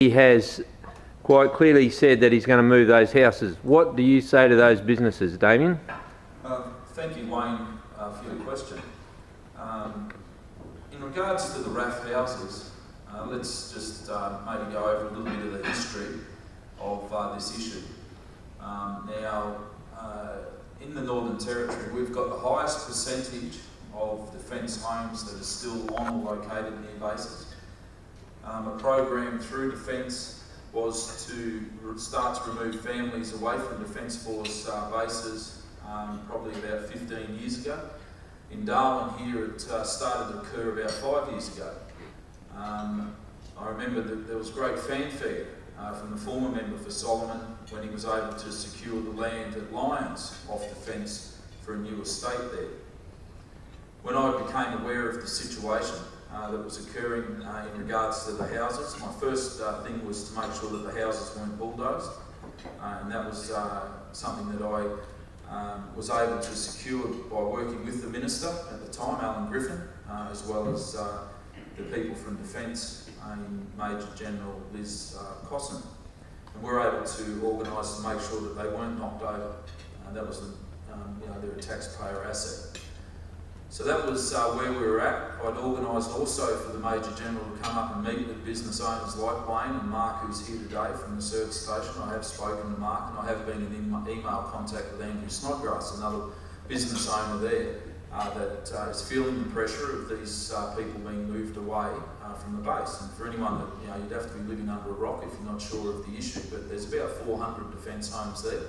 He has quite clearly said that he's going to move those houses. What do you say to those businesses, Damien? Thank you, Wayne, for your question. In regards to the RAF houses, let's just maybe go over a little bit of the history of this issue. Now, in the Northern Territory, we've got the highest percentage of defence homes that are still on or located near bases. A program through Defence was to start to remove families away from Defence Force bases probably about 15 years ago. In Darwin here it started to occur about 5 years ago. I remember that there was great fanfare from the former member for Solomon when he was able to secure the land at Lyons off Defence for a new estate there. When I became aware of the situation that was occurring in regards to the houses, my first thing was to make sure that the houses weren't bulldozed, and that was something that I was able to secure by working with the Minister at the time, Alan Griffin, as well as the people from Defence in Major General Liz Cosson. And we were able to organise to make sure that they weren't knocked over. That was, they're a taxpayer asset. So that was where we were at. I'd organised also for the Major General to come up and meet with business owners like Wayne and Mark, who's here today from the service station. I have spoken to Mark, and I have been in email contact with Andrew Snodgrass, another business owner there, that is feeling the pressure of these people being moved away from the base. And for anyone that, you'd have to be living under a rock if you're not sure of the issue, but there's about 400 defence homes there.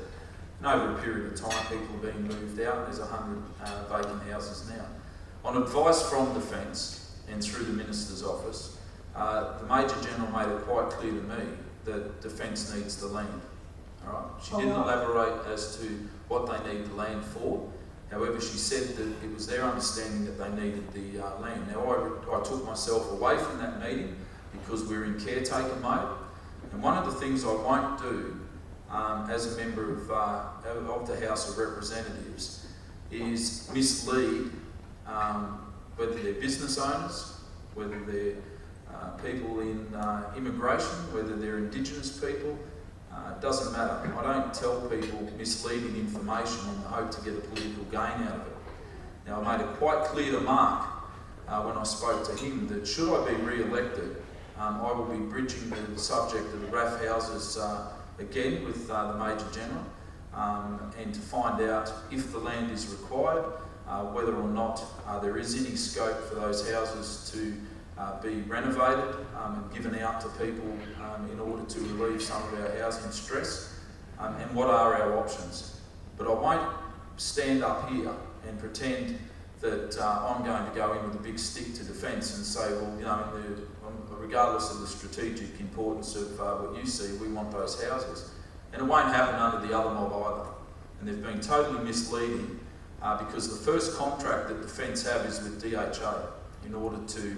And over a period of time, people are being moved out. There's 100 vacant houses now. On advice from Defence and through the Minister's office, the Major General made it quite clear to me that Defence needs the land. All right? She didn't elaborate as to what they need the land for. However, she said that it was their understanding that they needed the land. Now, I took myself away from that meeting because we're in caretaker mode. And one of the things I won't do as a member of the House of Representatives is mislead whether they're business owners, whether they're people in immigration, whether they're Indigenous people. It doesn't matter. I don't tell people misleading information in the hope to get a political gain out of it. Now, I made it quite clear to Mark when I spoke to him that should I be re-elected, I will be bridging the subject of the RAF houses again with the Major General and to find out if the land is required, whether or not there is any scope for those houses to be renovated and given out to people in order to relieve some of our housing stress, and what are our options. But I won't stand up here and pretend that I'm going to go in with a big stick to Defence and say, well, regardless of the strategic importance of what you see, we want those houses. And it won't happen under the other mob either. And they've been totally misleading because the first contract that Defence have is with DHA in order to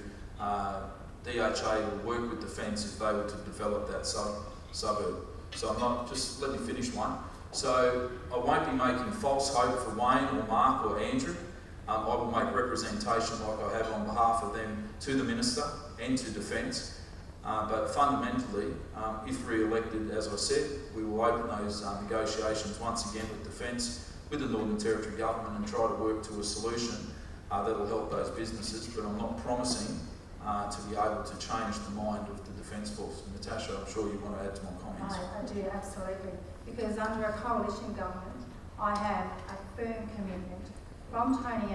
DHA will work with Defence if they were to develop that suburb. So I'm not, just let me finish one. So I won't be making false hope for Wayne or Mark or Andrew. I will make representation like I have on behalf of them to the Minister and to Defence. But fundamentally, if re-elected, as I said, we will open those negotiations once again with Defence, with the Northern Territory Government, and try to work to a solution that will help those businesses. But I'm not promising to be able to change the mind of the Defence Force. Natasha, I'm sure you want to add to my comments. I do, absolutely. Because under a coalition government, I have a firm commitment from Tony